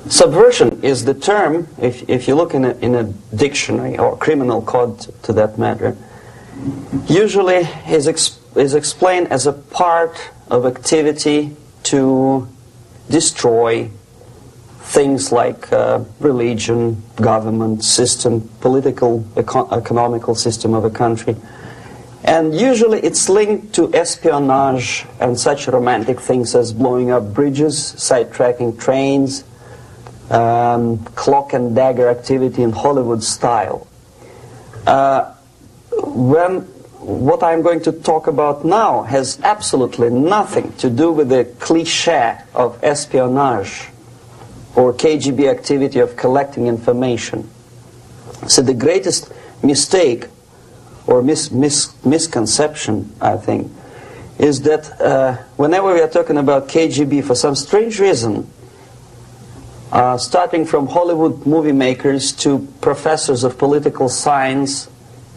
Subversion is the term, if you look in a dictionary or criminal code to that matter, usually is explained as a part of activity to destroy things like religion, government, system, political, economical system of a country. And usually it's linked to espionage and such romantic things as blowing up bridges, sidetracking trains, cloak and dagger activity in Hollywood style. What I'm going to talk about now has absolutely nothing to do with the cliché of espionage or KGB activity of collecting information. So the greatest mistake or misconception, I think, is that whenever we are talking about KGB, for some strange reason, starting from Hollywood movie makers to professors of political science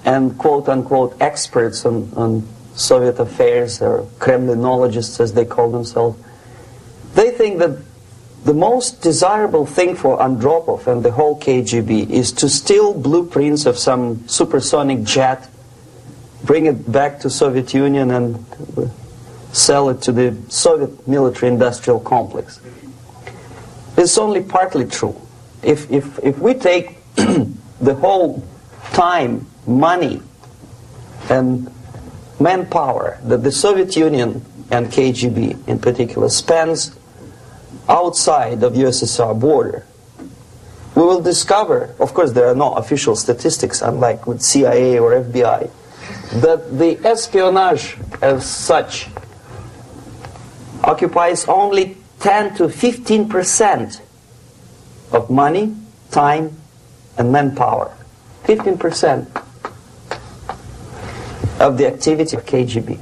and quote-unquote experts on Soviet affairs, or Kremlinologists as they call themselves, they think that the most desirable thing for Andropov and the whole KGB is to steal blueprints of some supersonic jet, bring it back to Soviet Union and sell it to the Soviet military-industrial complex. It's only partly true. If we take the whole time, money, and manpower that the Soviet Union and KGB in particular spends outside of USSR border, we will discover, of course there are no official statistics unlike with CIA or FBI, that the espionage as such occupies only 10 to 15% of money, time, and manpower. 15% of the activity of KGB.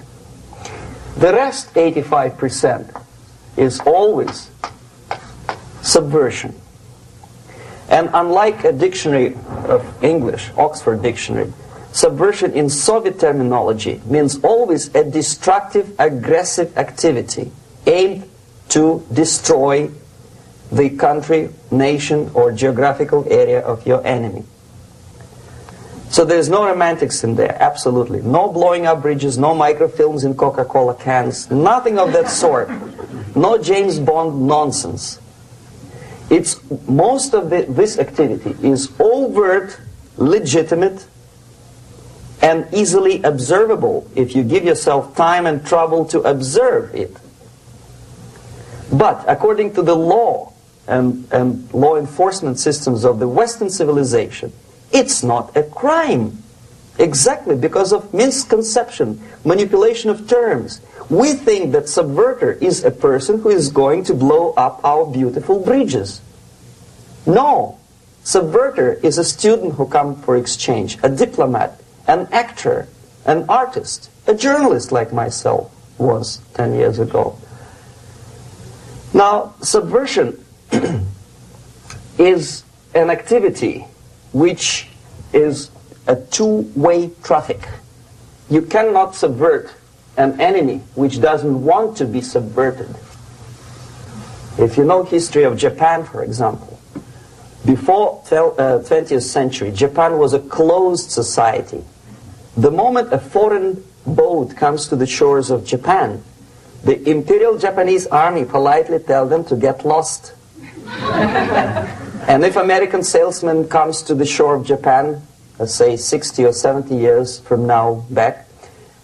The rest, 85%, is always subversion. And unlike a dictionary of English, Oxford Dictionary, subversion in Soviet terminology means always a destructive, aggressive activity aimed to destroy the country, nation, or geographical area of your enemy. So there's no romantics in there, absolutely. No blowing up bridges, no microfilms in Coca-Cola cans, nothing of that sort. No James Bond nonsense. It's most of this activity is overt, legitimate, and easily observable if you give yourself time and trouble to observe it. But according to the law and law enforcement systems of the Western civilization, it's not a crime. Exactly because of misconception, manipulation of terms. We think that subverter is a person who is going to blow up our beautiful bridges. No. Subverter is a student who comes for exchange, a diplomat, an actor, an artist, a journalist like myself was 10 years ago. Now, subversion is an activity which is a two-way traffic. You cannot subvert an enemy which doesn't want to be subverted. If you know history of Japan, for example, before 20th century, Japan was a closed society. The moment a foreign boat comes to the shores of Japan, the Imperial Japanese Army politely tells them to get lost. And if American salesman comes to the shore of Japan, let's say 60 or 70 years from now back,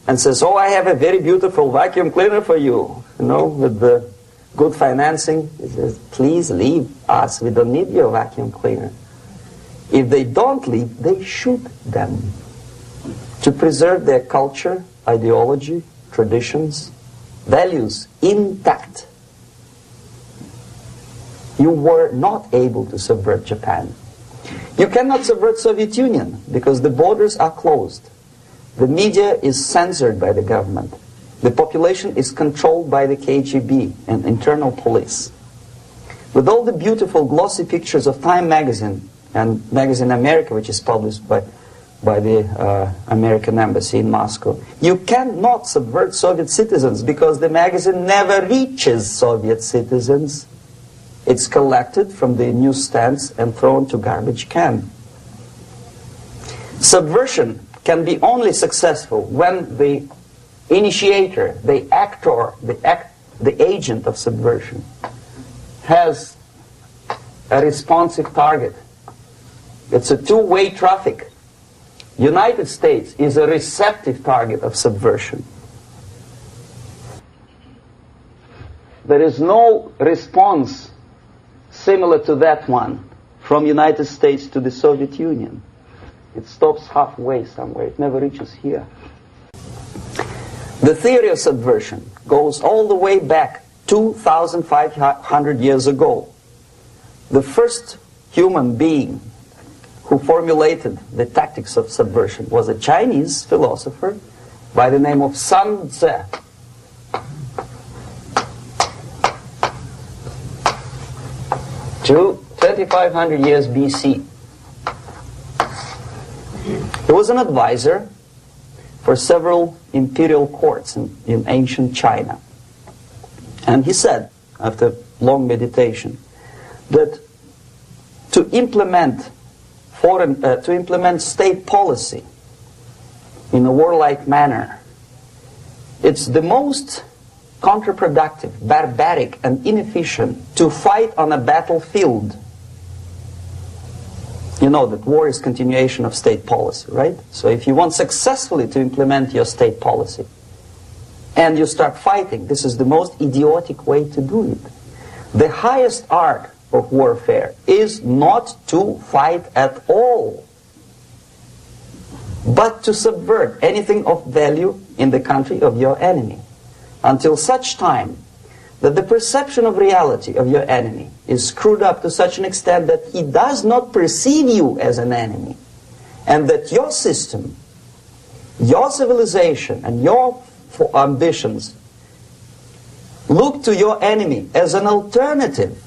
and says, oh, I have a very beautiful vacuum cleaner for you, with the good financing, he says, please leave us, we don't need your vacuum cleaner. If they don't leave, they shoot them to preserve their culture, ideology, traditions, values intact. You were not able to subvert Japan. You cannot subvert Soviet Union because the borders are closed. The media is censored by the government. The population is controlled by the KGB and internal police. With all the beautiful glossy pictures of Time magazine and Magazine America, which is published by the American Embassy in Moscow, you cannot subvert Soviet citizens because the magazine never reaches Soviet citizens. It's collected from the newsstands and thrown to garbage can. Subversion can be only successful when the initiator, the actor, the agent of subversion has a responsive target. It's a two-way traffic. United States is a receptive target of subversion. There is no response similar to that one from United States to the Soviet Union. It stops halfway somewhere. It never reaches here. The theory of subversion goes all the way back 2,500 years ago. The first human being who formulated the tactics of subversion was a Chinese philosopher by the name of Sun Tzu. 2,500 years BC. He was an advisor for several imperial courts in ancient China. And he said, after long meditation, that to implement state policy in a warlike manner, it's the most counterproductive, barbaric, and inefficient to fight on a battlefield. You know that war is continuation of state policy, right? So if you want successfully to implement your state policy and you start fighting, this is the most idiotic way to do it. The highest art of warfare is not to fight at all, but to subvert anything of value in the country of your enemy, until such time that the perception of reality of your enemy is screwed up to such an extent that he does not perceive you as an enemy, and that your system, your civilization, and your ambitions look to your enemy as an alternative,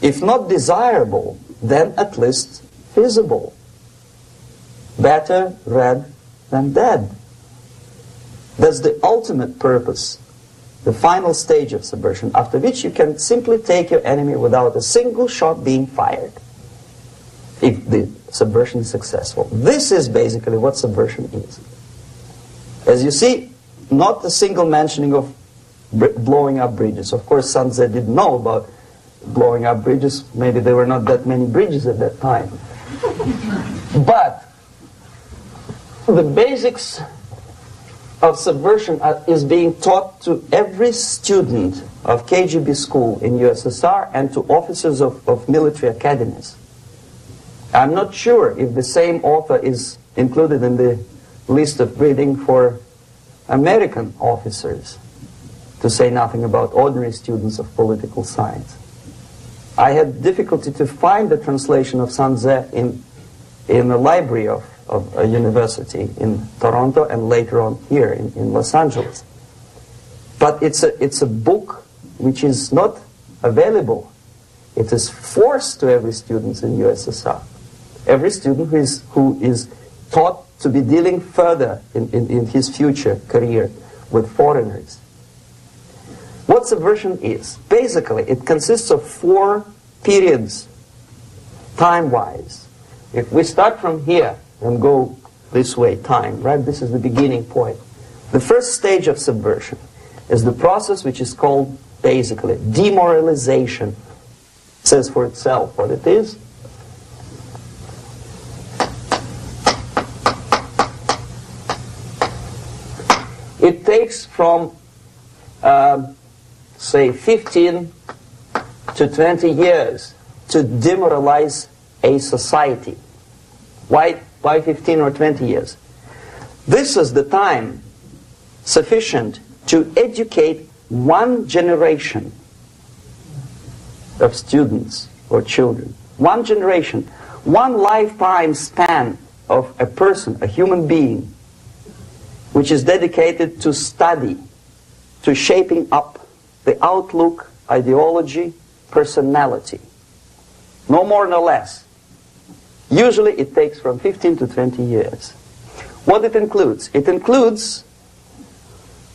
if not desirable, then at least feasible. Better red than dead. That's the ultimate purpose, the final stage of subversion, after which you can simply take your enemy without a single shot being fired, if the subversion is successful. This is basically what subversion is. As you see, not a single mentioning of blowing up bridges. Of course, Sun Tzu didn't know about blowing up bridges. Maybe there were not that many bridges at that time. But the basics of subversion is being taught to every student of K.G.B. school in USSR and to officers of military academies. I'm not sure if the same author is included in the list of reading for American officers, to say nothing about ordinary students of political science. I had difficulty to find the translation of Sun Tzu in the library of a university in Toronto and later on here in Los Angeles. But it's a book which is not available. It is forced to every student in USSR. Every student who is taught to be dealing further in his future career with foreigners. What subversion is? Basically, it consists of 4 periods, time-wise. If we start from here and go this way, time, right? This is the beginning point. The first stage of subversion is the process which is called, basically, demoralization. It says for itself what it is. It takes from, say, 15 to 20 years to demoralize a society. Why 15 or 20 years? This is the time sufficient to educate one generation of students or children. One generation, one lifetime span of a person, a human being, which is dedicated to study, to shaping up the outlook, ideology, personality. No more, no less. Usually it takes from 15 to 20 years. What it includes? It includes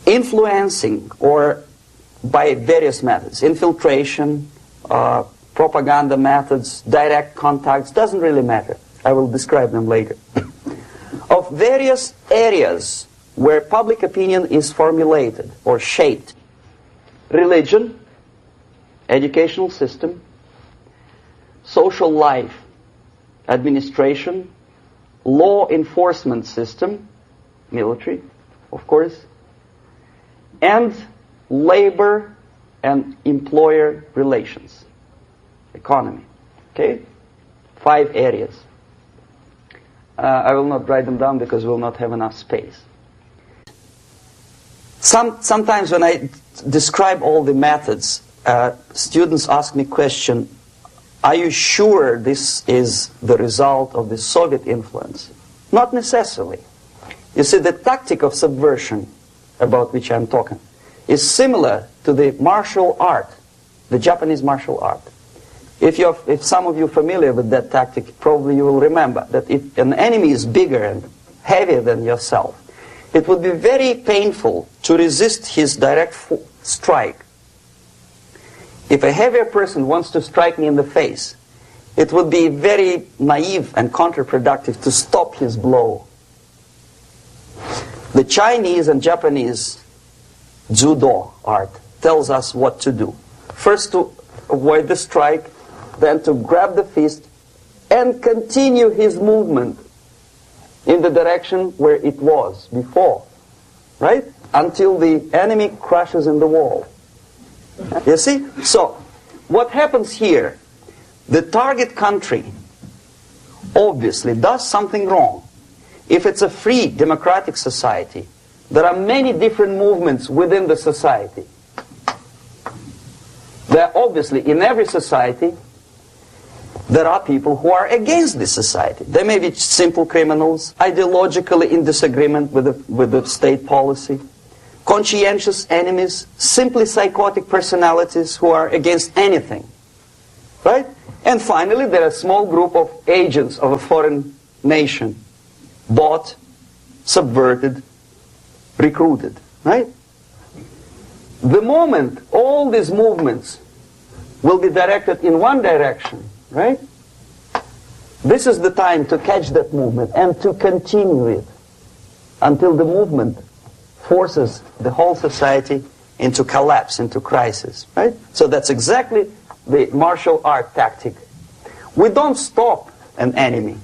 influencing, or by various methods, infiltration, propaganda methods, direct contacts, doesn't really matter. I will describe them later. Of various areas where public opinion is formulated or shaped. Religion, educational system, social life, administration, law enforcement system, military, of course, and labor and employer relations, economy. Okay? 5 areas. I will not write them down because we will not have enough space. Sometimes when I describe all the methods, students ask me question, are you sure this is the result of the Soviet influence? Not necessarily. You see, the tactic of subversion, about which I'm talking, is similar to the martial art, the Japanese martial art. If some of you are familiar with that tactic, probably you will remember that if an enemy is bigger and heavier than yourself, it would be very painful to resist his direct strike. If a heavier person wants to strike me in the face, it would be very naive and counterproductive to stop his blow. The Chinese and Japanese judo art tells us what to do. First to avoid the strike, then to grab the fist and continue his movement in the direction where it was before, right? Until the enemy crashes in the wall. You see? So, what happens here? The target country obviously does something wrong. If it's a free democratic society, there are many different movements within the society. There are obviously, in every society, there are people who are against this society. They may be simple criminals, ideologically in disagreement with the state policy, conscientious enemies, simply psychotic personalities who are against anything. Right? And finally, there are a small group of agents of a foreign nation, bought, subverted, recruited. Right? The moment all these movements will be directed in one direction, right? This is the time to catch that movement and to continue it until the movement forces the whole society into collapse, into crisis, right? So that's exactly the martial art tactic. We don't stop an enemy.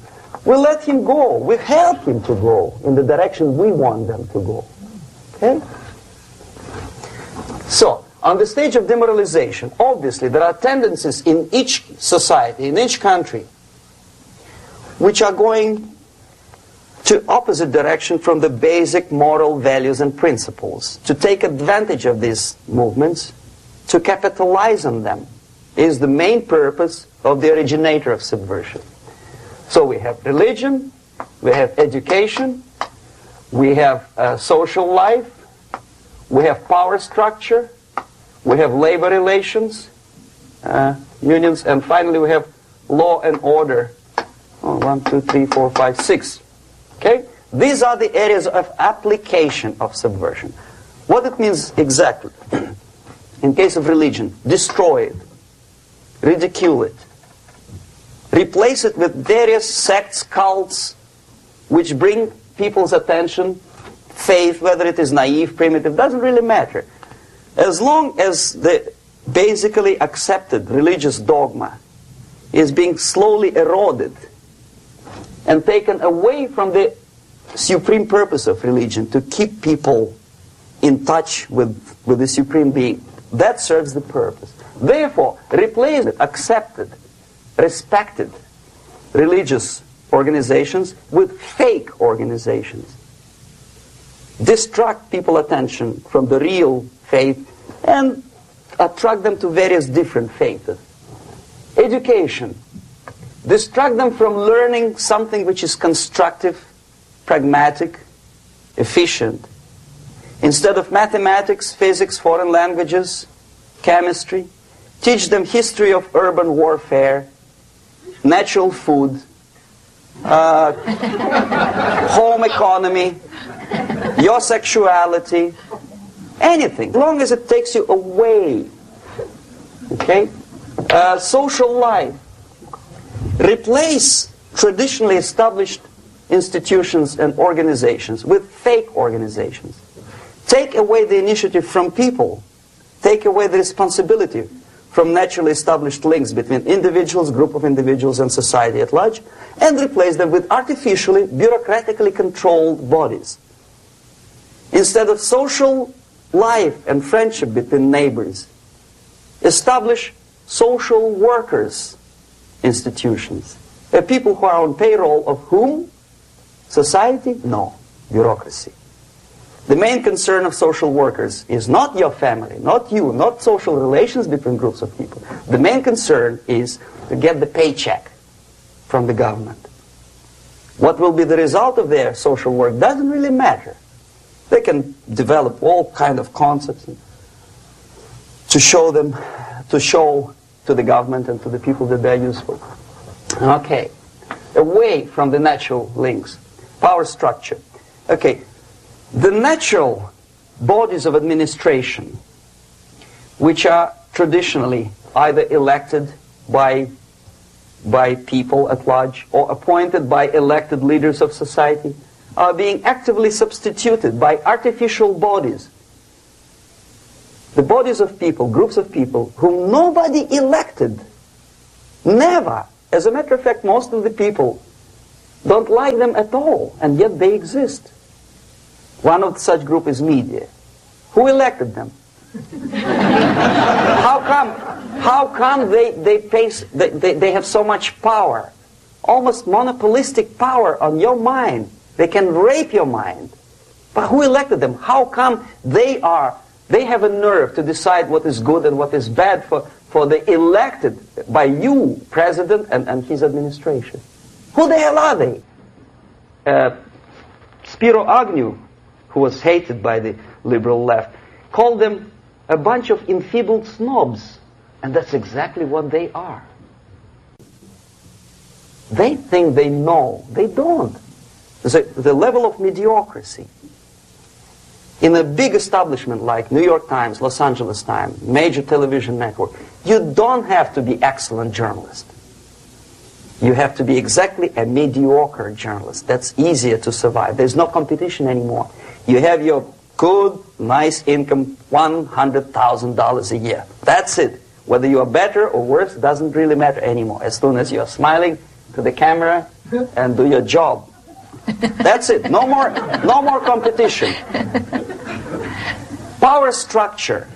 We let him go. We help him to go in the direction we want them to go. Okay? So, on the stage of demoralization, obviously there are tendencies in each society, in each country, which are going to opposite direction from the basic moral values and principles. To take advantage of these movements, to capitalize on them, is the main purpose of the originator of subversion. So we have religion, we have education, we have social life, we have power structure, we have labor relations, unions, and finally we have law and order. 1, 2, 3, 4, 5, 6. Okay? These are the areas of application of subversion. What it means exactly? In case of religion, destroy it, ridicule it, replace it with various sects, cults, which bring people's attention, faith, whether it is naive, primitive, doesn't really matter. As long as the basically accepted religious dogma is being slowly eroded and taken away from the supreme purpose of religion, to keep people in touch with the supreme being, that serves the purpose. Therefore, replace it, accepted, respected religious organizations with fake organizations. Distract people's attention from the real faith and attract them to various different faiths. Education. Distract them from learning something which is constructive, pragmatic, efficient. Instead of mathematics, physics, foreign languages, chemistry, teach them history of urban warfare, natural food, home economy, your sexuality, anything, as long as it takes you away, okay, Social life. Replace traditionally established institutions and organizations with fake organizations. Take away the initiative from people. Take away the responsibility from naturally established links between individuals, group of individuals, and society at large, and replace them with artificially, bureaucratically controlled bodies. Instead of social life and friendship between neighbors, establish social workers institutions. People who are on payroll of whom? Society? No. Bureaucracy. The main concern of social workers is not your family, not you, not social relations between groups of people. The main concern is to get the paycheck from the government. What will be the result of their social work doesn't really matter. They can develop all kind of concepts to show to the government and to the people that they're useful. Okay. Away from the natural links. Power structure. Okay. The natural bodies of administration, which are traditionally either elected by people at large or appointed by elected leaders of society, are being actively substituted by artificial bodies. The bodies of people, groups of people, whom nobody elected. Never. As a matter of fact, most of the people don't like them at all, and yet they exist. One of such group is media. Who elected them? How come they have so much power? Almost monopolistic power on your mind. They can rape your mind. But who elected them? How come they have a nerve to decide what is good and what is bad for the elected by you, president, and his administration? Who the hell are they? Spiro Agnew, who was hated by the liberal left, called them a bunch of enfeebled snobs. And that's exactly what they are. They think they know. They don't. The level of mediocrity. In a big establishment like New York Times, Los Angeles Times, major television network, you don't have to be excellent journalist. You have to be exactly a mediocre journalist. That's easier to survive. There's no competition anymore. You have your good, nice income, $100,000 a year. That's it. Whether you are better or worse doesn't really matter anymore. As soon as you are smiling to the camera and do your job. That's it. No more competition. Power structure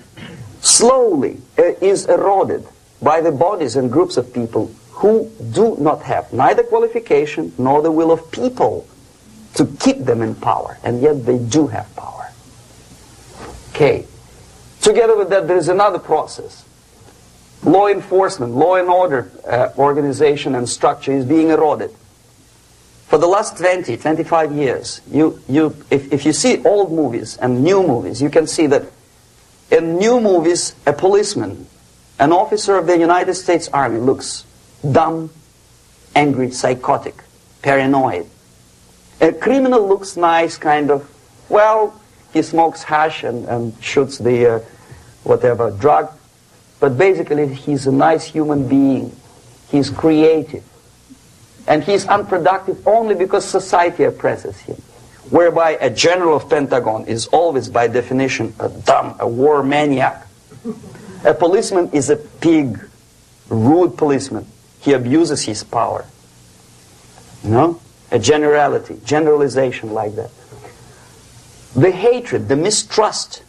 slowly is eroded by the bodies and groups of people who do not have neither qualification nor the will of people to keep them in power, and yet they do have power. Okay. Together with that, there is another process. Law enforcement, law and order organization and structure is being eroded. For the last 20, 25 years, if you see old movies and new movies, you can see that in new movies, a policeman, an officer of the United States Army looks dumb, angry, psychotic, paranoid. A criminal looks nice, kind of, well, he smokes hash and shoots the whatever drug, but basically he's a nice human being. He's creative. And he's unproductive only because society oppresses him. Whereby a general of Pentagon is always, by definition, a war maniac. A policeman is a pig, rude policeman. He abuses his power. You know? A generalization like that. The hatred, the mistrust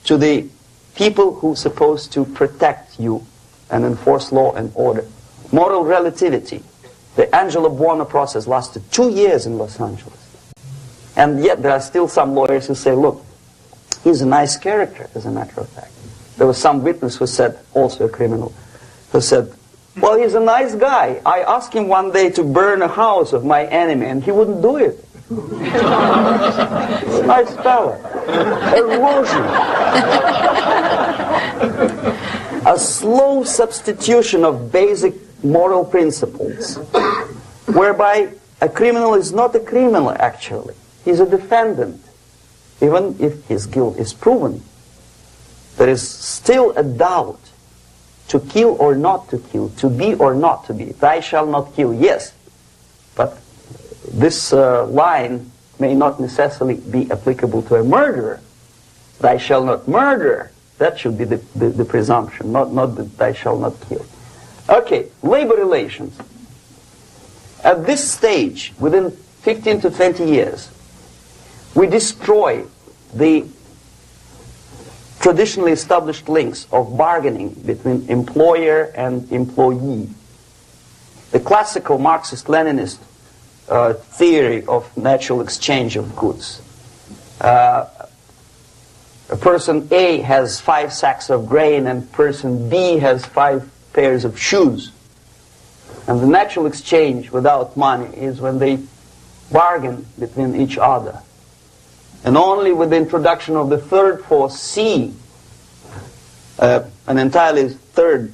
to the people who are supposed to protect you and enforce law and order. Moral relativity. The Angelo Buono process lasted 2 years in Los Angeles. And yet there are still some lawyers who say, look, he's a nice character, as a matter of fact. There was some witness who said, also a criminal, who said, well, he's a nice guy. I asked him one day to burn a house of my enemy, and he wouldn't do it. Nice fella. Erosion. A slow substitution of basic moral principles, whereby a criminal is not a criminal, actually. He's a defendant. Even if his guilt is proven, there is still a doubt to kill or not to kill, to be or not to be. Thou shalt not kill, yes. But this line may not necessarily be applicable to a murderer. Thou shalt not murder. That should be the presumption, not that thou shalt not kill. Okay, labor relations. At this stage, within 15 to 20 years, we destroy the traditionally established links of bargaining between employer and employee. The classical Marxist-Leninist theory of natural exchange of goods. Person A has 5 sacks of grain and person B has 5 pairs of shoes. And the natural exchange without money is when they bargain between each other. And only with the introduction of the third force, C, an entirely third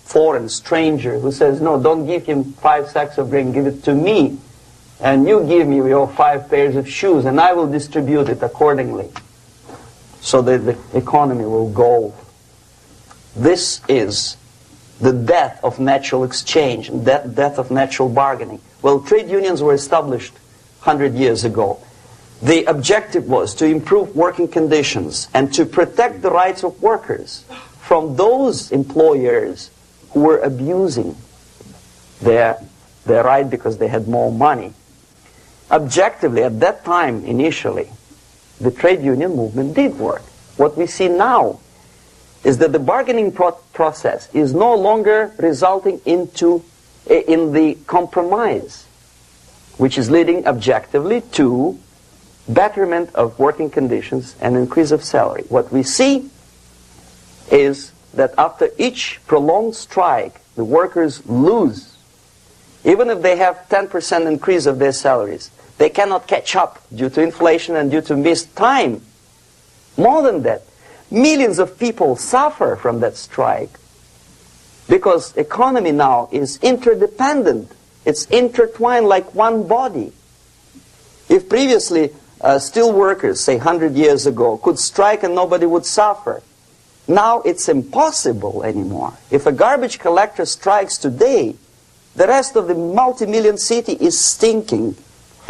foreign stranger who says, no, don't give him 5 sacks of grain, give it to me. And you give me your 5 pairs of shoes and I will distribute it accordingly. So that the economy will go. This is the death of natural exchange, death of natural bargaining. Well, trade unions were established 100 years ago. The objective was to improve working conditions and to protect the rights of workers from those employers who were abusing their right because they had more money. Objectively, at that time, initially, the trade union movement did work. What we see now is that the bargaining process is no longer resulting in the compromise, which is leading objectively to betterment of working conditions and increase of salary. What we see is that after each prolonged strike, the workers lose. Even if they have 10% increase of their salaries, they cannot catch up due to inflation and due to missed time. More than that, millions of people suffer from that strike because economy now is interdependent. It's intertwined like one body. If previously steel workers, say 100 years ago, could strike and nobody would suffer, now it's impossible anymore. If a garbage collector strikes today, the rest of the multi-million city is stinking.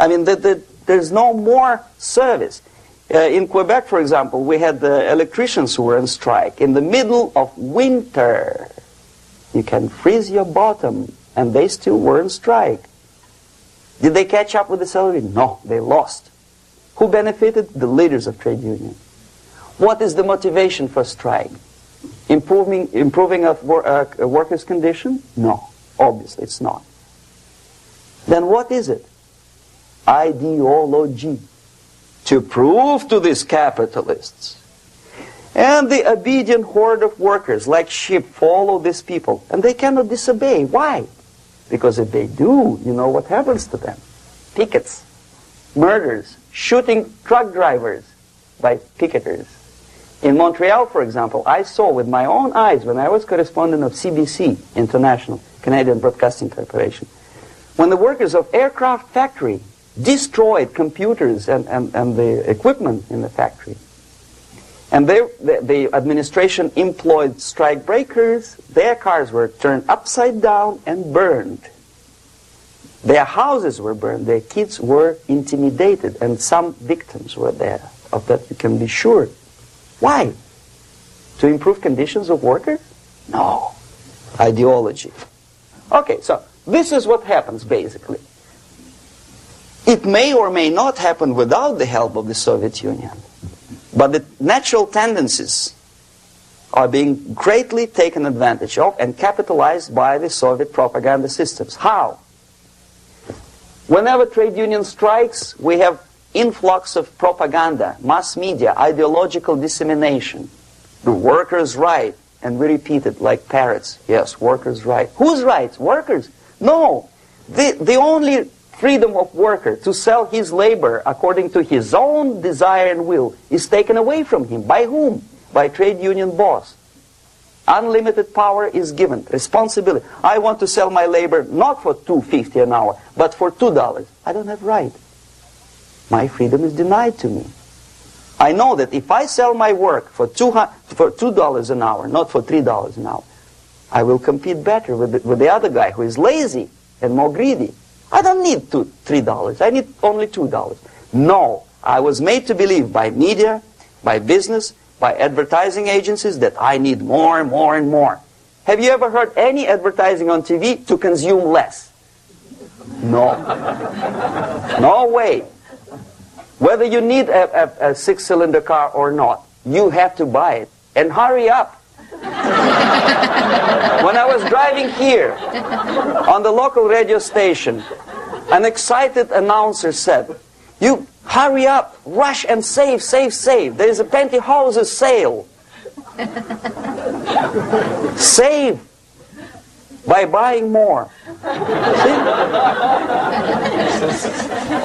I mean, there's no more service. In Quebec, for example, we had the electricians who were on strike in the middle of winter. You can freeze your bottom, and they still were on strike. Did they catch up with the salary? No, they lost. Who benefited? The leaders of trade union. What is the motivation for strike? Improving of a workers' condition? No, obviously it's not. Then what is it? Ideology. To prove to these capitalists. And the obedient horde of workers, like sheep, follow these people. And they cannot disobey. Why? Because if they do, you know what happens to them. Pickets, murders, shooting truck drivers by picketers. In Montreal, for example, I saw with my own eyes when I was correspondent of CBC International, Canadian Broadcasting Corporation, when the workers of aircraft factory destroyed computers and the equipment in the factory. And the administration employed strike breakers. Their cars were turned upside down and burned. Their houses were burned. Their kids were intimidated. And some victims were there. Of that you can be sure. Why? To improve conditions of workers? No. Ideology. Okay, so this is what happens basically. It may or may not happen without the help of the Soviet Union. But the natural tendencies are being greatly taken advantage of and capitalized by the Soviet propaganda systems. How? Whenever trade union strikes, we have influx of propaganda, mass media, ideological dissemination. The workers' right, and we repeat it like parrots. Yes, workers' right. Whose rights? Workers? No. The only freedom of worker to sell his labor according to his own desire and will is taken away from him. By whom? By trade union boss. Unlimited power is given. Responsibility. I want to sell my labor not for $2.50 an hour, but for $2. I don't have right. My freedom is denied to me. I know that if I sell my work for $2 an hour, not for $3 an hour, I will compete better with the other guy who is lazy and more greedy. I don't need $3. I need only $2. No, I was made to believe by media, by business, by advertising agencies that I need more and more and more. Have you ever heard any advertising on TV to consume less? No. No way. Whether you need a six-cylinder car or not, you have to buy it. And hurry up. When I was driving here on the local radio station, an excited announcer said, "You hurry up, rush and save, save, save. There is a pantyhose sale." Save by buying more. See?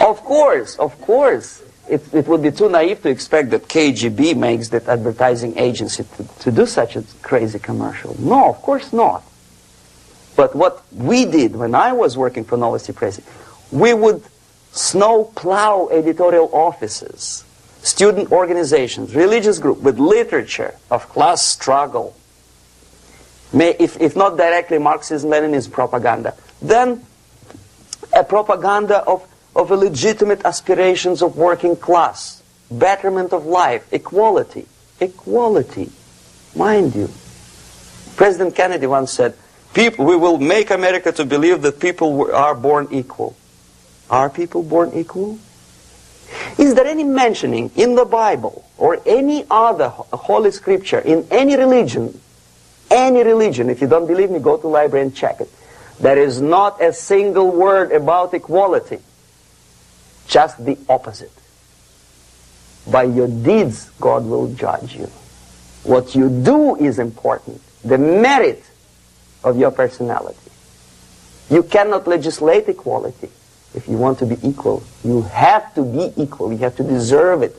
Of course. It would be too naive to expect that K.G.B. makes that advertising agency to do such a crazy commercial. No, of course not. But what we did when I was working for Novosti Press, we would snow plow editorial offices, student organizations, religious groups with literature of class struggle. If not directly Marxism-Leninism propaganda, then a propaganda of legitimate aspirations of working class, betterment of life, equality. Equality, mind you. President Kennedy once said, we will make America to believe that people are born equal. Are people born equal? Is there any mentioning in the Bible or any other holy scripture in any religion, if you don't believe me, go to the library and check it. There is not a single word about equality. Just the opposite. By your deeds, God will judge you. What you do is important. The merit of your personality. You cannot legislate equality. If you want to be equal, you have to be equal. You have to deserve it.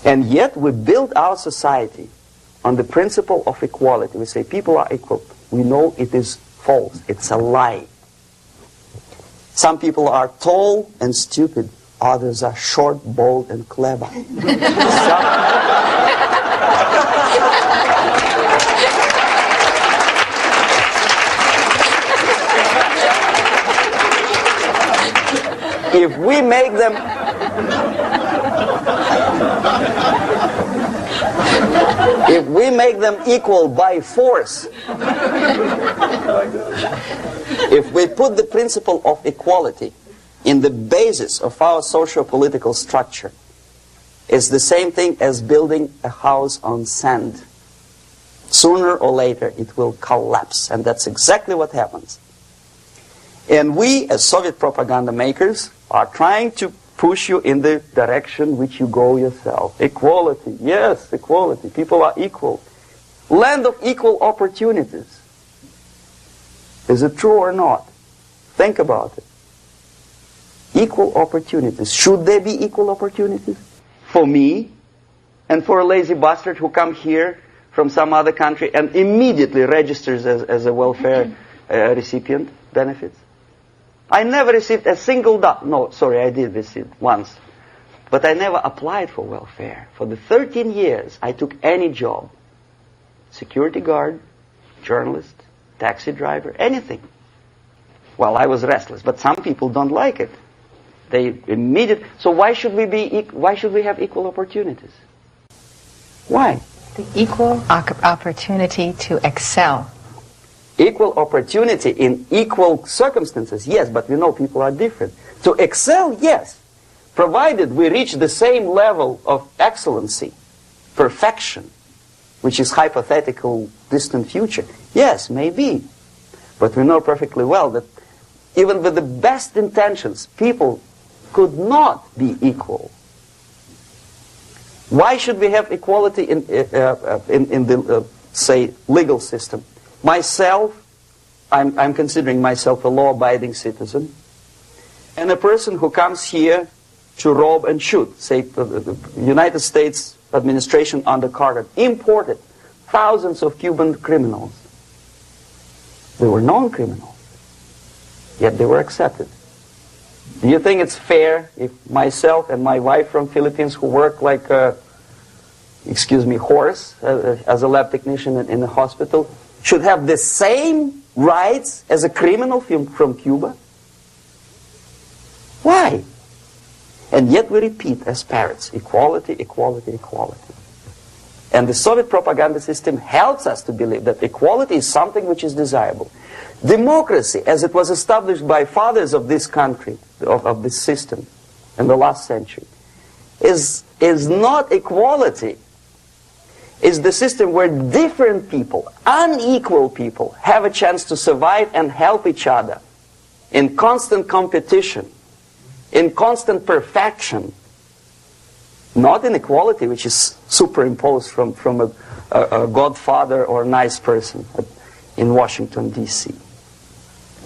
And yet we build our society on the principle of equality. We say people are equal. We know it is false. It's a lie. Some people are tall and stupid. Others are short, bold, and clever. If we make them equal by force, if we put the principle of equality in the basis of our socio-political structure, it's the same thing as building a house on sand. Sooner or later it will collapse, and that's exactly what happens. And we, as Soviet propaganda makers, are trying to push you in the direction which you go yourself. Equality, yes, equality. People are equal. Land of equal opportunities. Is it true or not? Think about it. Equal opportunities. Should there be equal opportunities? For me and for a lazy bastard who come here from some other country and immediately registers as a welfare recipient benefits? I never received a single dollar. No, sorry, I did receive once. But I never applied for welfare. For the 13 years, I took any job. Security guard, journalist, taxi driver, anything. Well, I was restless, but some people don't like it. They immediately. So why should we have equal opportunities? Why? The equal opportunity to excel. Equal opportunity in equal circumstances, yes, but we know people are different. To excel, yes, provided we reach the same level of excellency, perfection, which is hypothetical, distant future. Yes, maybe. But we know perfectly well that even with the best intentions, people could not be equal. Why should we have equality in the, say, legal system? Myself, I'm considering myself a law-abiding citizen, and a person who comes here to rob and shoot, say, the United States administration under Carter imported thousands of Cuban criminals. They were non-criminals, yet they were accepted. Do you think it's fair if myself and my wife from Philippines, who work like horse as a lab technician in a hospital should have the same rights as a criminal from Cuba? Why? And yet we repeat as parrots, equality, equality, equality. And the Soviet propaganda system helps us to believe that equality is something which is desirable. Democracy, as it was established by fathers of this country, of this system in the last century, is not equality. It's the system where different people, unequal people, have a chance to survive and help each other in constant competition, in constant perfection, not in equality, which is superimposed from a godfather or a nice person in Washington, D.C.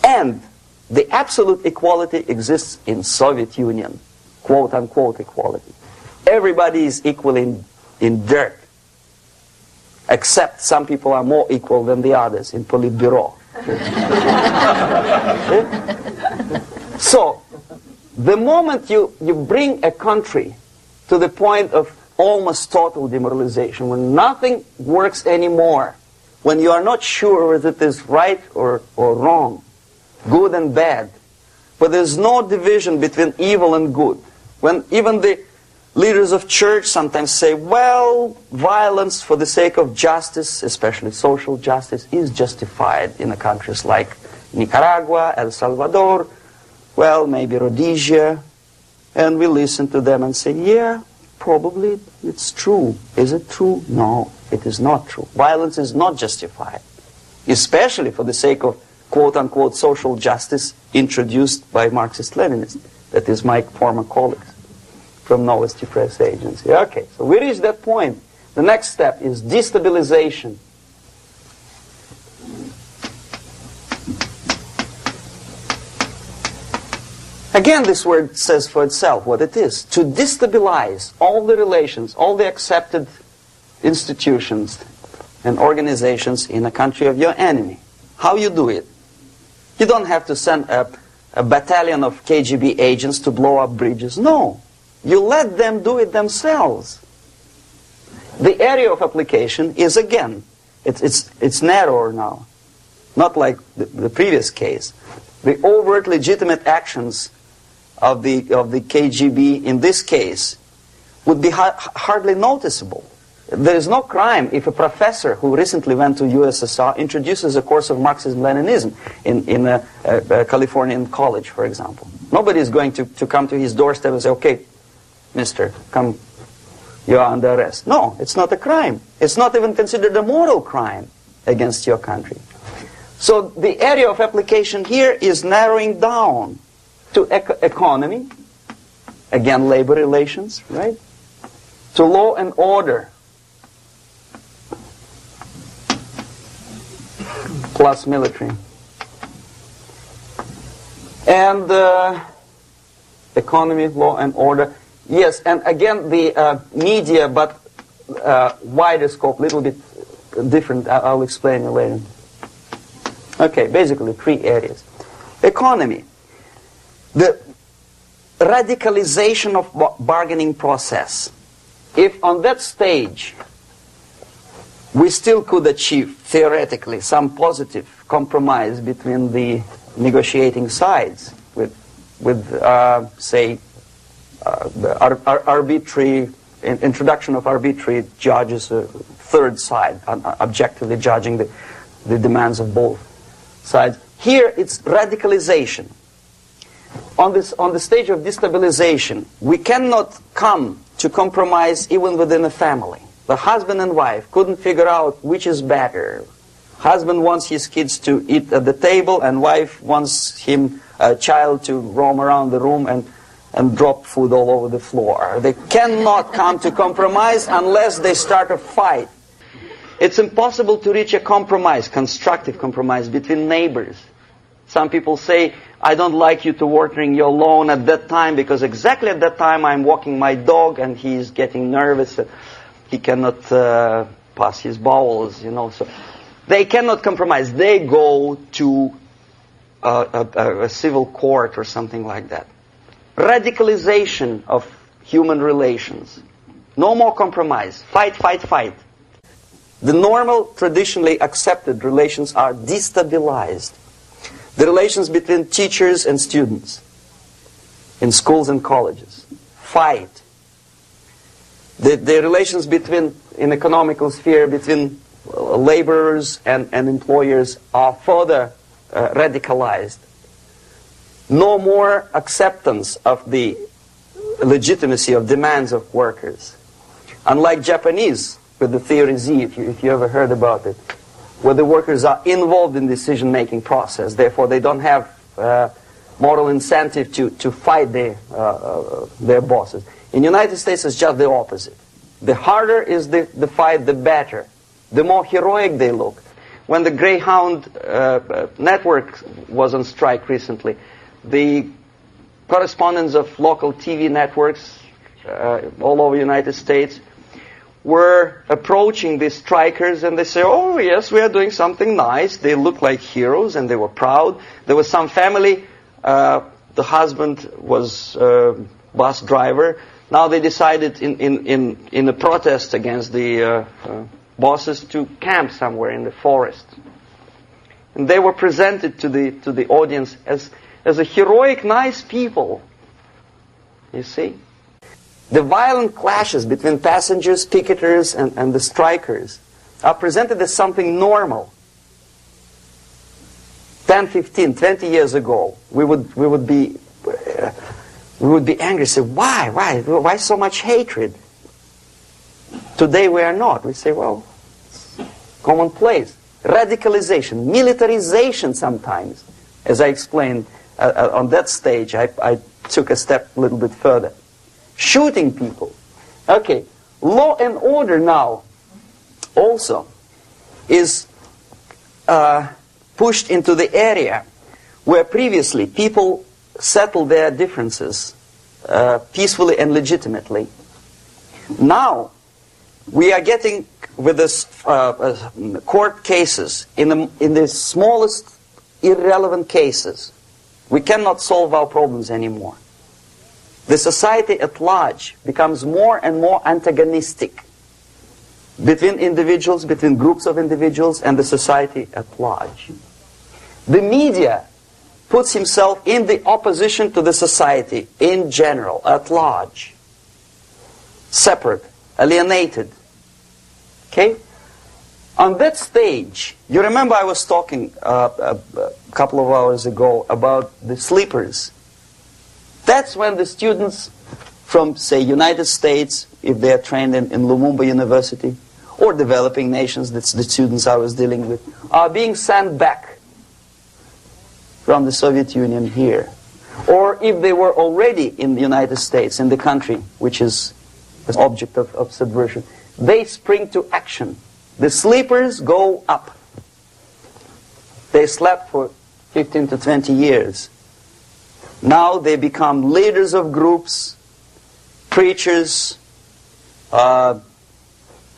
And the absolute equality exists in Soviet Union, quote-unquote equality. Everybody is equal in dirt, except some people are more equal than the others in Politburo. So, the moment you bring a country to the point of almost total demoralization, when nothing works anymore, when you are not sure whether it is right or wrong, good and bad, but there's no division between evil and good, when even the leaders of church sometimes say, well, violence for the sake of justice, especially social justice, is justified in countries like Nicaragua, El Salvador, well, maybe Rhodesia, and we listen to them and say, yeah, probably it's true. Is it true? No, it is not true. Violence is not justified, especially for the sake of quote-unquote social justice introduced by Marxist-Leninists, that is my former colleagues from Novosti Press Agency. Okay, so we reach that point. The next step is destabilization. Again, this word says for itself what it is. To destabilize all the relations, all the accepted institutions and organizations in a country of your enemy. How you do it? You don't have to send a battalion of K.G.B. agents to blow up bridges. No. You let them do it themselves. The area of application is, again, it's narrower now. Not like the previous case. The overt legitimate actions of the K.G.B. in this case would be hardly noticeable. There is no crime if a professor who recently went to USSR introduces a course of Marxism-Leninism in a Californian college, for example. Nobody is going to come to his doorstep and say, okay, mister, come, you are under arrest. No, it's not a crime. It's not even considered a moral crime against your country. So the area of application here is narrowing down to economy, again labor relations, right? To law and order, plus military. And economy, law and order. Yes, and again the media, but wider scope, little bit different. I'll explain you later. Okay, basically 3 areas. Economy. The radicalization of bargaining process. If on that stage we still could achieve, theoretically, some positive compromise between the negotiating sides with say, the arbitrary introduction of arbitrary judges, a third side, objectively judging the demands of both sides. Here it's radicalization. On the stage of destabilization, we cannot come to compromise even within a family. The husband and wife couldn't figure out which is better. Husband wants his kids to eat at the table, and wife wants a child to roam around the room and drop food all over the floor. They cannot come to compromise unless they start a fight. It's impossible to reach a compromise, constructive compromise, between neighbors. Some people say, I don't like you to watering your lawn at that time because exactly at that time I'm walking my dog and he's getting nervous. He cannot pass his bowels, you know. So they cannot compromise. They go to a civil court or something like that. Radicalization of human relations. No more compromise. Fight, fight, fight. The normal, traditionally accepted relations are destabilized. The relations between teachers and students in schools and colleges. Fight. The relations in economical sphere between laborers and employers are further radicalized. No more acceptance of the legitimacy of demands of workers. Unlike Japanese, with the theory Z, if you ever heard about it, where the workers are involved in the decision-making process, therefore they don't have moral incentive to fight their bosses. In the United States, it's just the opposite. The harder is the fight, the better. The more heroic they look. When the Greyhound network was on strike recently, the correspondents of local TV networks all over the United States were approaching the strikers, and they say, oh yes, we are doing something nice. They look like heroes and they were proud. There was some family, the husband was bus driver. Now they decided in a protest against the bosses to camp somewhere in the forest. And they were presented to the audience as a heroic, nice people. You see? The violent clashes between passengers, picketers, and the strikers are presented as something normal. 10, 15, 20 years ago, we would be angry, say, why so much hatred? Today we are not. We say, well, it's commonplace. Radicalization, militarization sometimes. As I explained on that stage, I took a step a little bit further. Shooting people. Okay, law and order now also is pushed into the area where previously people settled their differences peacefully and legitimately. Now we are getting with this court cases in the smallest irrelevant cases. We cannot solve our problems anymore. The society at large becomes more and more antagonistic between individuals, between groups of individuals, and the society at large. The media puts himself in the opposition to the society in general, at large. Separate, alienated. Okay? On that stage, you remember I was talking a couple of hours ago about the sleepers. That's when the students from, say, United States, if they are trained in Lumumba University, or developing nations, that's the students I was dealing with, are being sent back from the Soviet Union here. Or if they were already in the United States, in the country, which is the object of subversion, they spring to action. The sleepers go up. They slept for 15 to 20 years. Now they become leaders of groups, preachers, I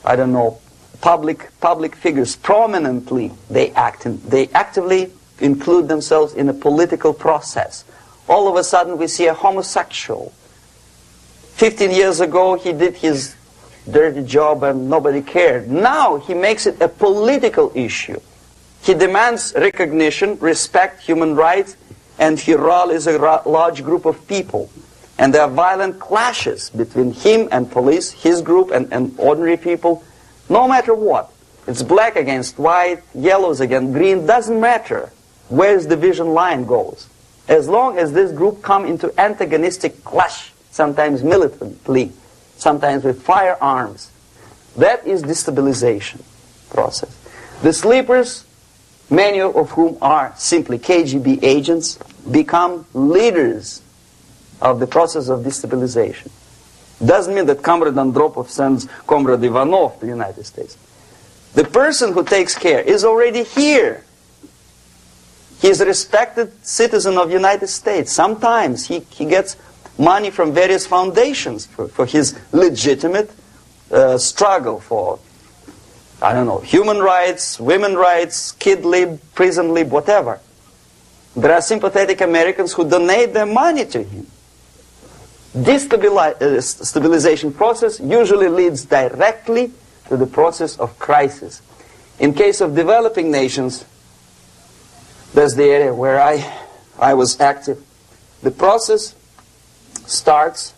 don't know, public figures. Prominently they actively include themselves in a political process. All of a sudden we see a homosexual. 15 years ago he did his dirty job and nobody cared. Now he makes it a political issue. He demands recognition, respect, human rights, and he rallies a large group of people. And there are violent clashes between him and police, his group and ordinary people, no matter what. It's black against white, yellows against green, doesn't matter where the division line goes. As long as this group come into antagonistic clash, sometimes militantly, sometimes with firearms, that is destabilization process. The sleepers, many of whom are simply K.G.B. agents, become leaders of the process of destabilization. Doesn't mean that Comrade Andropov sends Comrade Ivanov to the United States. The person who takes care is already here. He is a respected citizen of the United States. Sometimes he gets money from various foundations for his legitimate struggle for, I don't know, human rights, women's rights, kid lib, prison lib, whatever. There are sympathetic Americans who donate their money to him. Destabilization process usually leads directly to the process of crisis. In case of developing nations, that's the area where I was active. The process starts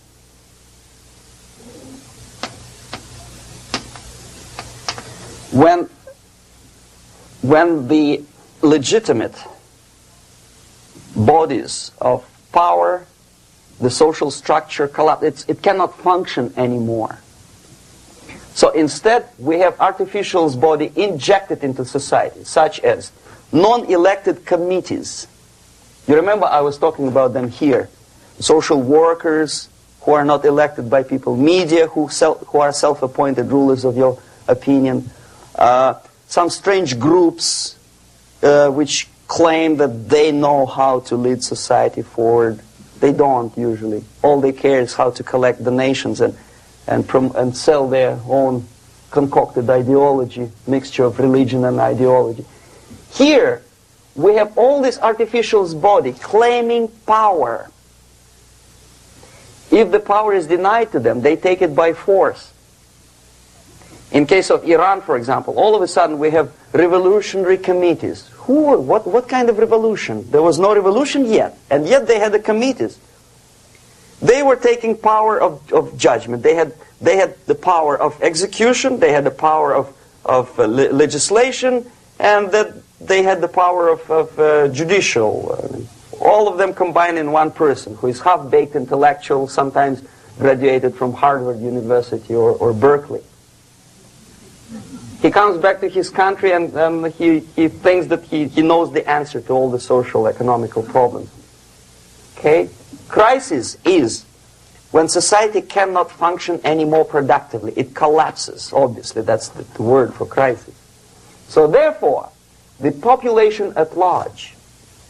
when the legitimate bodies of power, the social structure collapse. It cannot function anymore. So instead, we have artificial body injected into society, such as non-elected committees. You remember I was talking about them here. Social workers who are not elected by people, media who are self-appointed rulers of your opinion, some strange groups which claim that they know how to lead society forward. They don't usually. All they care is how to collect donations and sell their own concocted ideology, mixture of religion and ideology. Here, we have all this artificial body claiming power. If the power is denied to them, they take it by force. In case of Iran, for example, all of a sudden we have revolutionary committees. What kind of revolution? There was no revolution yet, and yet they had the committees. They were taking power of judgment. They had the power of execution, they had the power of legislation, and that they had the power of judicial. All of them combined in one person, who is half-baked intellectual, sometimes graduated from Harvard University or Berkeley. He comes back to his country and he thinks that he knows the answer to all the social, economical problems. Okay? Crisis is when society cannot function any more productively. It collapses, obviously. That's the word for crisis. So therefore, the population at large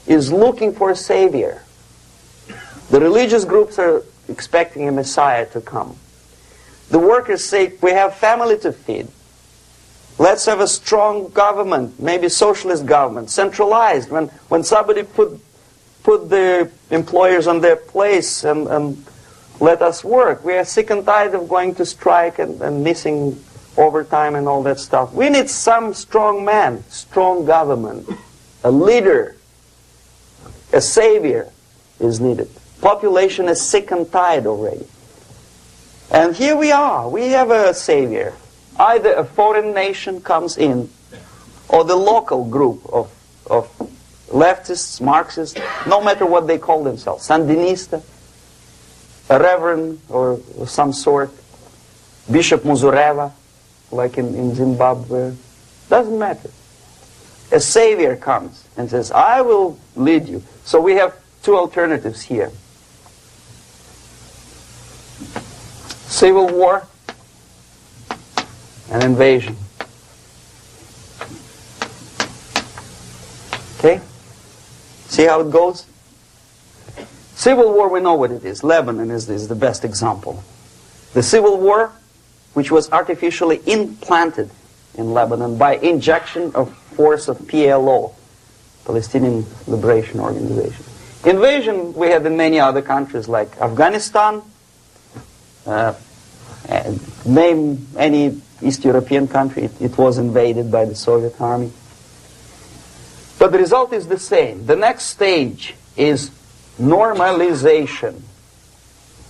is looking for a savior. The religious groups are expecting a messiah to come. The workers say, we have family to feed. Let's have a strong government, maybe socialist government, centralized. When somebody put the employers on their place and let us work. We are sick and tired of going to strike and missing overtime and all that stuff. We need some strong man, strong government, a leader, a savior is needed. Population is sick and tired already. And here we are. We have a savior. Either a foreign nation comes in, or the local group of leftists, Marxists, no matter what they call themselves, Sandinista, a reverend or some sort, Bishop Muzureva, like in Zimbabwe, doesn't matter. A savior comes and says, I will lead you. So we have two alternatives here. Civil war and invasion. Okay? See how it goes? Civil war, we know what it is. Lebanon is the best example. The civil war, which was artificially implanted in Lebanon by injection of force of PLO, Palestinian Liberation Organization. Invasion we had in many other countries like Afghanistan, name any East European country, it was invaded by the Soviet army. But the result is the same. The next stage is normalization.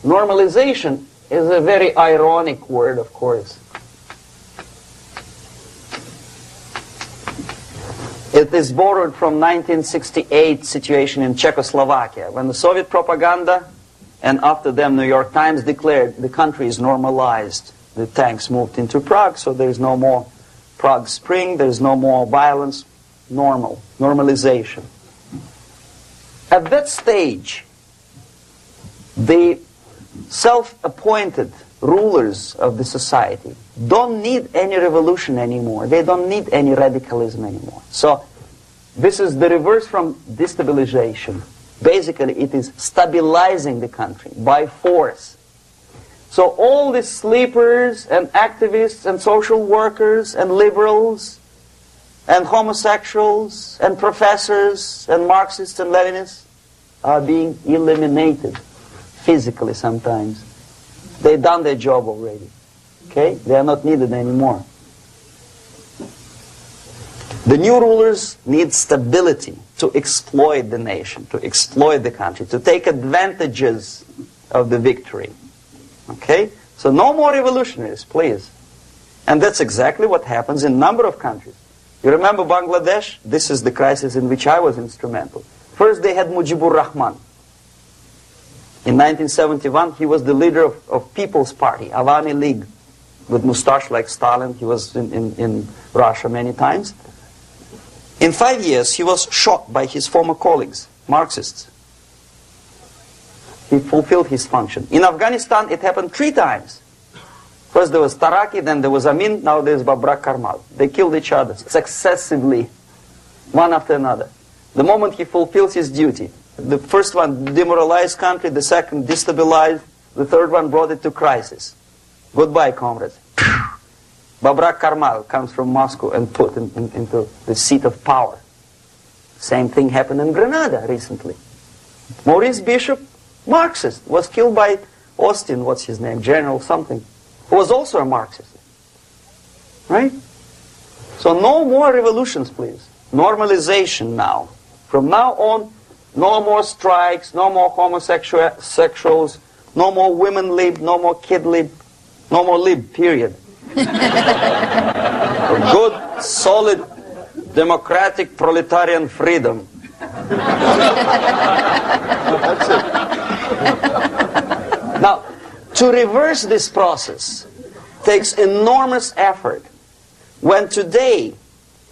Normalization is a very ironic word, of course. It is borrowed from 1968 situation in Czechoslovakia, when the Soviet propaganda and after them New York Times declared the country is normalized. The tanks moved into Prague, so there is no more Prague Spring, there is no more violence. Normalization. At that stage, the self-appointed rulers of the society don't need any revolution anymore. They don't need any radicalism anymore. So this is the reverse from destabilization. Basically, it is stabilizing the country by force. So all the sleepers and activists and social workers and liberals and homosexuals and professors and Marxists and Leninists are being eliminated. physically sometimes. They've done their job already. Okay? They are not needed anymore. The new rulers need stability to exploit the nation, to exploit the country, to take advantages of the victory. Okay? So no more revolutionaries, please. And that's exactly what happens in a number of countries. You remember Bangladesh? This is the crisis in which I was instrumental. First they had Mujibur Rahman. In 1971, he was the leader of People's Party, Awami League, with mustache like Stalin. He was in Russia many times. In 5 years, he was shot by his former colleagues, Marxists. He fulfilled his function. In Afghanistan, it happened 3 times. First there was Taraki, then there was Amin, now there's Babrak Karmal. They killed each other successively, one after another. The moment he fulfills his duty, the first one demoralized country, the second destabilized, the third one brought it to crisis. Goodbye, comrades. Babrak Karmal comes from Moscow and put into the seat of power. Same thing happened in Grenada recently. Maurice Bishop, Marxist, was killed by Austin, what's his name, General something, who was also a Marxist. Right? So no more revolutions, please. Normalization now. From now on, no more strikes, no more homosexuals, no more women lib, no more kid lib, no more lib, period. Good, solid, democratic, proletarian freedom. That's it. Now, to reverse this process takes enormous effort. When today,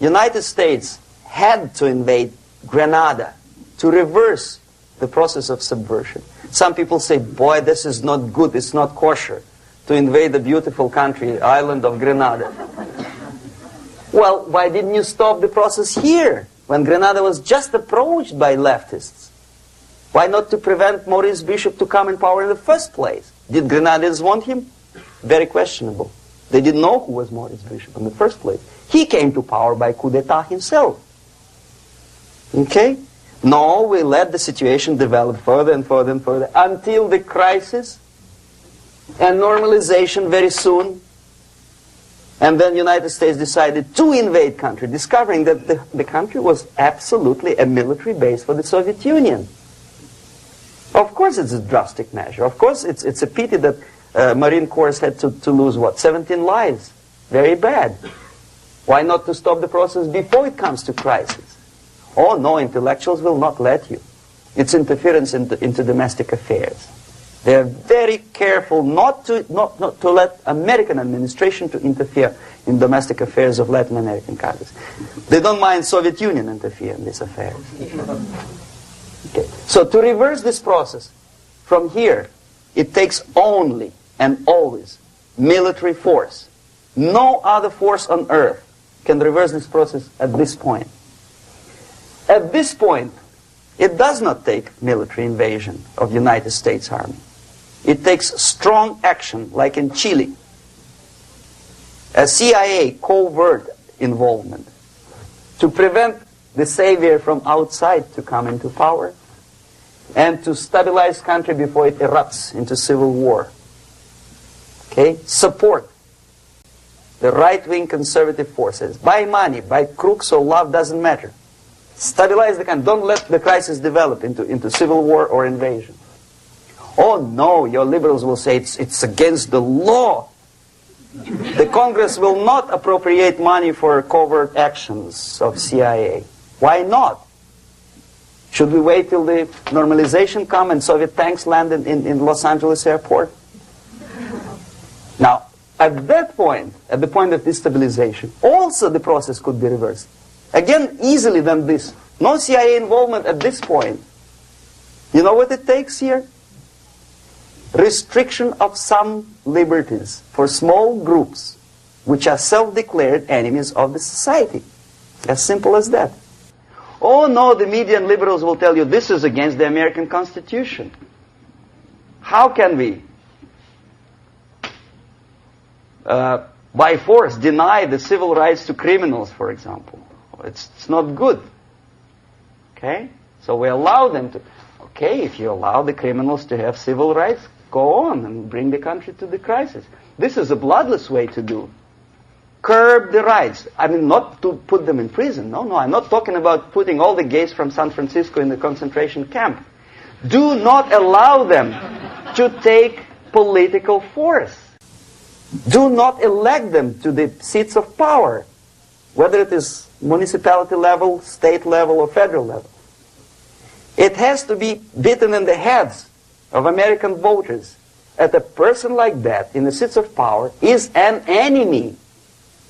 United States had to invade Grenada to reverse the process of subversion. Some people say, boy, this is not good, it's not kosher to invade the beautiful country, island of Grenada. Well, why didn't you stop the process here, when Grenada was just approached by leftists? Why not to prevent Maurice Bishop to come in power in the first place? Did Grenadians want him? Very questionable. They didn't know who was Maurice Bishop in the first place. He came to power by coup d'etat himself. Okay? No, we let the situation develop further and further and further until the crisis and normalization very soon. And then the United States decided to invade country, discovering that the country was absolutely a military base for the Soviet Union. Of course it's a drastic measure. Of course it's a pity that Marine Corps had to lose, what, 17 lives. Very bad. Why not to stop the process before it comes to crisis? Oh no, intellectuals will not let you. It's interference into domestic affairs. They are very careful not to let American administration to interfere in domestic affairs of Latin American countries. They don't mind Soviet Union interfere in these affairs. Okay. So to reverse this process, from here, it takes only and always military force. No other force on earth can reverse this process at this point. At this point, it does not take military invasion of the United States Army. It takes strong action, like in Chile. A CIA covert involvement to prevent the savior from outside to come into power and to stabilize country before it erupts into civil war. Okay? Support the right-wing conservative forces. By money, by crooks or love, doesn't matter. Stabilize the country. Don't let the crisis develop into civil war or invasion. Oh no, your liberals will say it's against the law. The Congress will not appropriate money for covert actions of CIA. Why not? Should we wait till the normalization come and Soviet tanks land in Los Angeles airport? Now, at that point, at the point of destabilization, also the process could be reversed. Again, easily than this. No CIA involvement at this point. You know what it takes here? Restriction of some liberties for small groups which are self-declared enemies of the society. As simple as that. Oh no, the media and liberals will tell you this is against the American Constitution. How can we, by force, deny the civil rights to criminals, for example? It's not good. Okay? So we allow them to. Okay, if you allow the criminals to have civil rights, go on and bring the country to the crisis. This is a bloodless way to do. Curb the rights. I mean, not to put them in prison. No, I'm not talking about putting all the gays from San Francisco in the concentration camp. Do not allow them to take political force. Do not elect them to the seats of power, whether it is municipality level, state level, or federal level. It has to be beaten in the heads of American voters that a person like that in the seats of power is an enemy.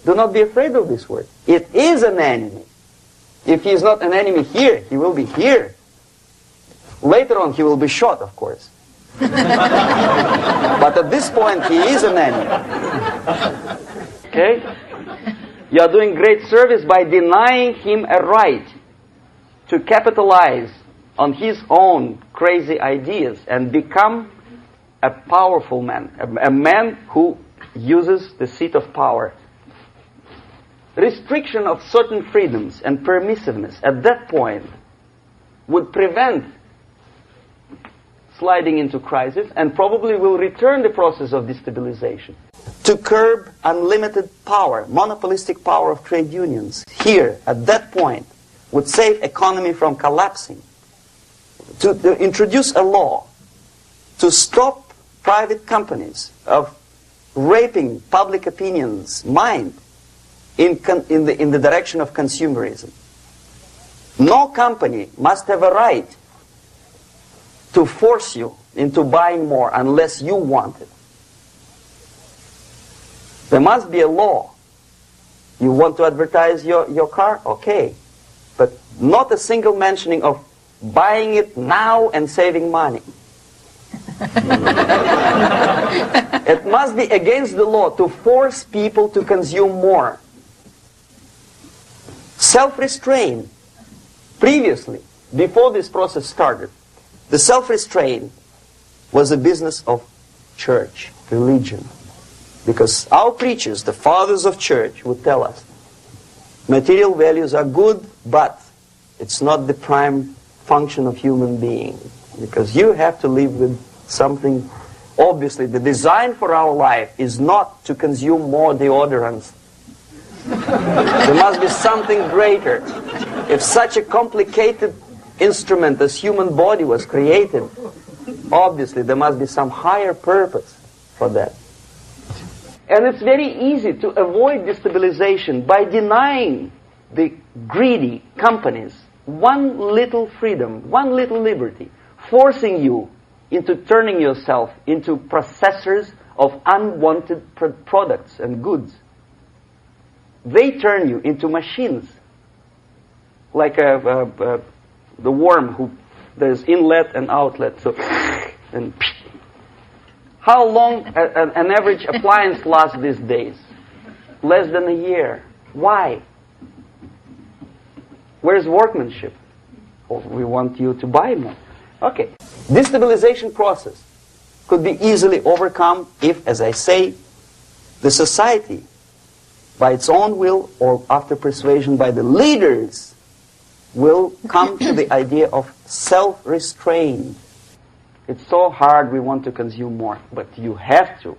Do not be afraid of this word. It is an enemy. If he is not an enemy here, he will be here. Later on, he will be shot, of course. But at this point, he is an enemy. Okay? You are doing great service by denying him a right to capitalize on his own crazy ideas and become a powerful man, a man who uses the seat of power. Restriction of certain freedoms and permissiveness at that point would prevent sliding into crisis and probably will return the process of destabilization. To curb unlimited power, monopolistic power of trade unions, here, at that point, would save economy from collapsing. To introduce a law to stop private companies of raping public opinion's mind in the direction of consumerism. No company must have a right to force you into buying more unless you want it. There must be a law. You want to advertise your car? Okay. But not a single mentioning of buying it now and saving money. It must be against the law to force people to consume more. Self-restraint. Previously, before this process started, the self-restraint was a business of church, religion. Because our preachers, the fathers of church, would tell us, material values are good, but it's not the prime function of human being. Because you have to live with something. Obviously, the design for our life is not to consume more deodorants. There must be something greater. If such a complicated instrument as human body was created, obviously there must be some higher purpose for that. And it's very easy to avoid destabilization by denying the greedy companies one little freedom, one little liberty, forcing you into turning yourself into processors of unwanted products and goods. They turn you into machines, like the worm who there's inlet and outlet. So, and how long an average appliance lasts these days? Less than a year. Why? Where's workmanship? Oh, we want you to buy more. Okay. Destabilization process could be easily overcome if, as I say, the society, by its own will or after persuasion by the leaders, will come to the idea of self-restraint. It's so hard we want to consume more, but you have to.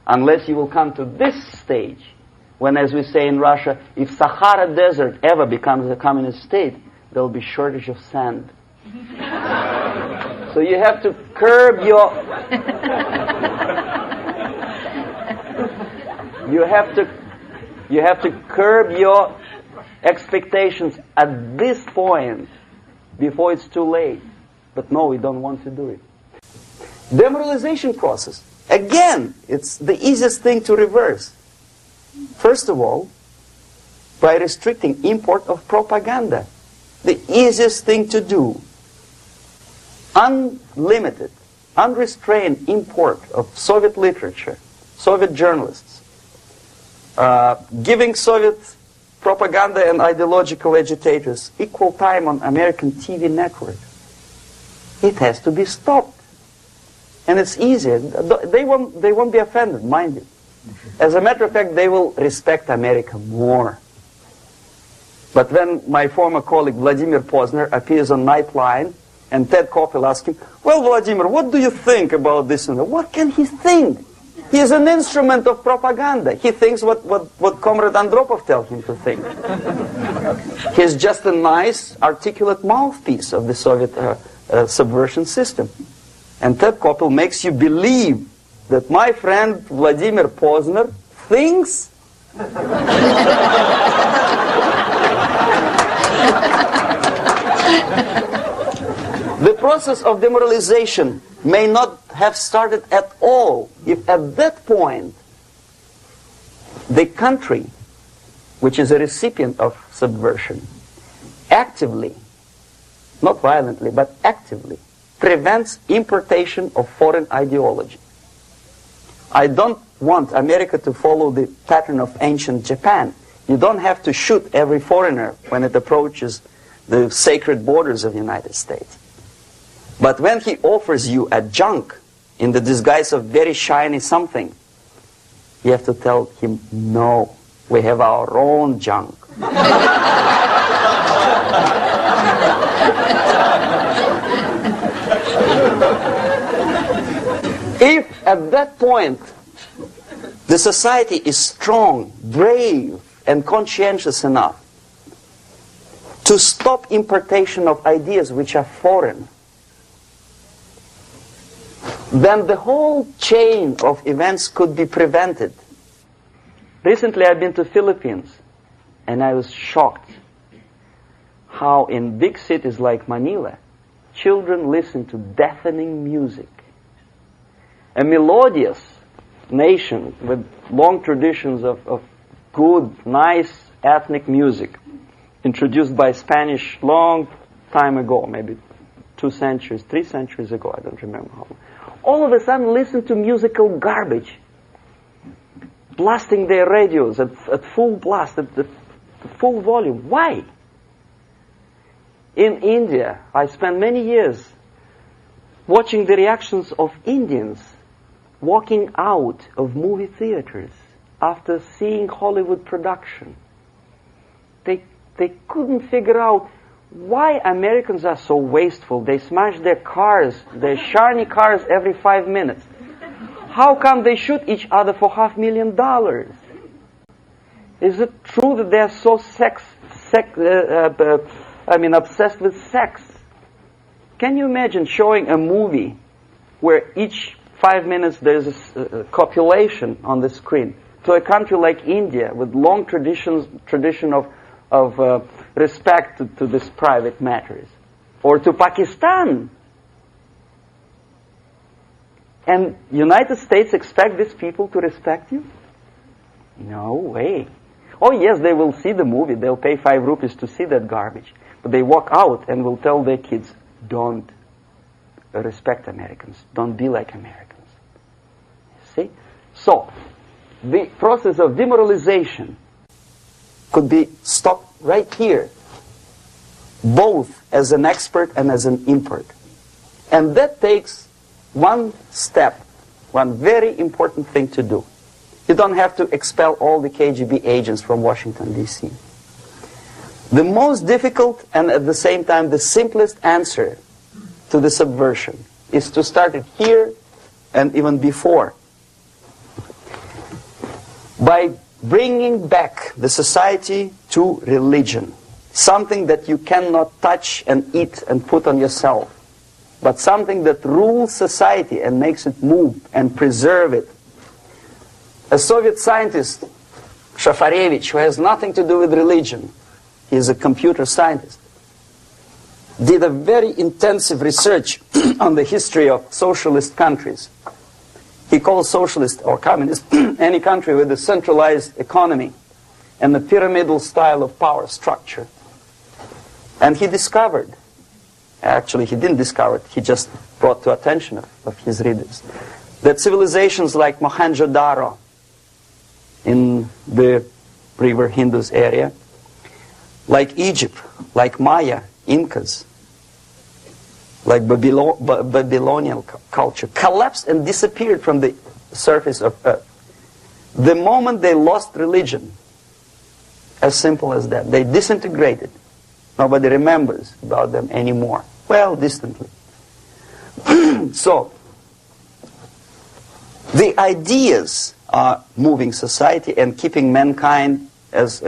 Unless you will come to this stage, when, as we say in Russia, if Sahara Desert ever becomes a communist state, there will be shortage of sand. So you have to curb your... You have to curb your expectations at this point before it's too late. But no, we don't want to do it. Demoralization process. Again, it's the easiest thing to reverse. First of all, by restricting import of propaganda. The easiest thing to do. Unlimited, unrestrained import of Soviet literature, Soviet journalists, giving Soviet propaganda and ideological agitators equal time on American TV network. It has to be stopped. And it's easy. They won't be offended, mind you. As a matter of fact, they will respect America more. But when my former colleague Vladimir Posner appears on Nightline And Ted Koppel asked him, well, Vladimir, what do you think about this? And that? What can he think? He is an instrument of propaganda. He thinks what Comrade Andropov tells him to think. He's just a nice, articulate mouthpiece of the Soviet subversion system. And Ted Koppel makes you believe that my friend Vladimir Posner thinks the process of demoralization may not have started at all if at that point the country, which is a recipient of subversion, actively, not violently, but actively, prevents importation of foreign ideology. I don't want America to follow the pattern of ancient Japan. You don't have to shoot every foreigner when it approaches the sacred borders of the United States. But when he offers you a junk in the disguise of very shiny something, you have to tell him, no, we have our own junk. If at that point the society is strong, brave, and conscientious enough to stop importation of ideas which are foreign, then the whole chain of events could be prevented. Recently I've been to the Philippines, and I was shocked how in big cities like Manila, children listen to deafening music. A melodious nation with long traditions of good, nice ethnic music, introduced by Spanish long time ago, maybe 2 centuries, 3 centuries ago, I don't remember how long. All of a sudden listen to musical garbage, blasting their radios at full blast, at the full volume. Why? In India, I spent many years watching the reactions of Indians walking out of movie theaters after seeing Hollywood production. They couldn't figure out why Americans are so wasteful. They smash their cars, their shiny cars, every 5 minutes. How come they shoot each other for $500,000? Is it true that they're so obsessed with sex? Can you imagine showing a movie where each 5 minutes there's a copulation on the screen to a country like India with long tradition of respect to these private matters, or to Pakistan? And United States expect these people to respect you? No way. Oh yes, they will see the movie, they'll pay 5 rupees to see that garbage, but they walk out and will tell their kids, don't respect Americans, don't be like Americans. See? So, the process of demoralization could be stopped right here, both as an expert and as an import. And that takes one step, one very important thing to do. You don't have to expel all the K.G.B. agents from Washington, D.C. The most difficult and at the same time the simplest answer to the subversion is to start it here and even before, by bringing back the society to religion, something that you cannot touch and eat and put on yourself, but something that rules society and makes it move and preserve it. A Soviet scientist, Shafarevich, who has nothing to do with religion, he is a computer scientist, did a very intensive research on the history of socialist countries. He calls socialist or communist any country with a centralized economy and a pyramidal style of power structure. And he discovered, actually he didn't discover it, he just brought to attention of his readers, that civilizations like Mohenjo-Daro in the river Indus area, like Egypt, like Maya, Incas, like Babylonian culture, collapsed and disappeared from the surface of Earth. The moment they lost religion, as simple as that, they disintegrated. Nobody remembers about them anymore. Well, distantly. So, the ideas are moving society and keeping mankind as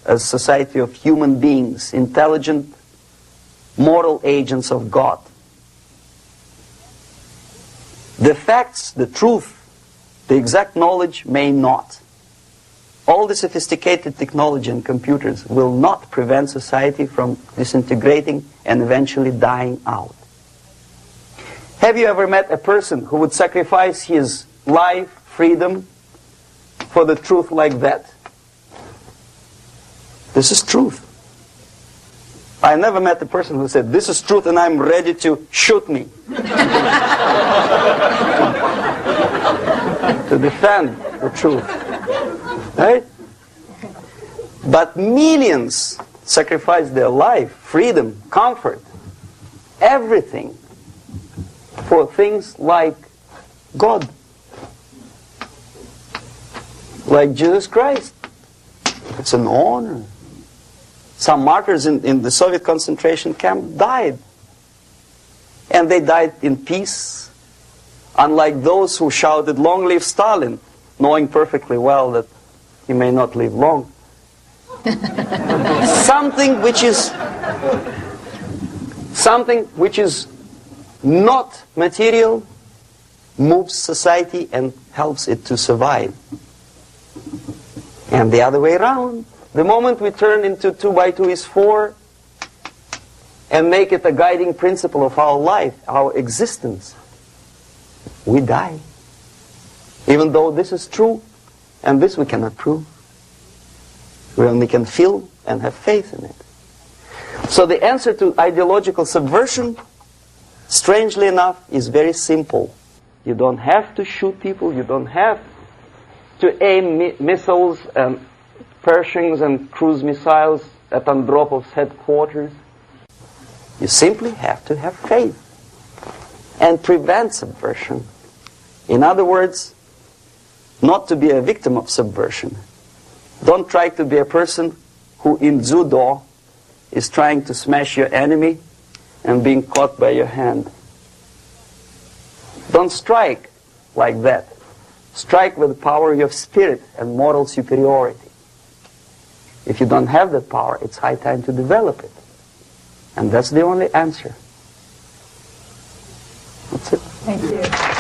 a society of human beings, intelligent, moral agents of God. The facts, the truth, the exact knowledge may not. All the sophisticated technology and computers will not prevent society from disintegrating and eventually dying out. Have you ever met a person who would sacrifice his life, freedom, for the truth like that? This is truth. I never met a person who said, this is truth and I'm ready to shoot me. To defend the truth. Right? But millions sacrifice their life, freedom, comfort, everything for things like God. Like Jesus Christ. It's an honor. Some martyrs in the Soviet concentration camp died. And they died in peace. Unlike those who shouted, "Long live Stalin," knowing perfectly well that he may not live long. Something which is not material moves society and helps it to survive. And the other way around. The moment we turn into 2 by 2 is 4 and make it a guiding principle of our life, our existence, we die. Even though this is true, and this we cannot prove. We only can feel and have faith in it. So the answer to ideological subversion, strangely enough, is very simple. You don't have to shoot people, you don't have to aim missiles and Pershings and cruise missiles at Andropov's headquarters. You simply have to have faith and prevent subversion. In other words, not to be a victim of subversion. Don't try to be a person who in judo is trying to smash your enemy and being caught by your hand. Don't strike like that. Strike with the power of your spirit and moral superiority. If you don't have that power, it's high time to develop it. And that's the only answer. That's it. Thank you.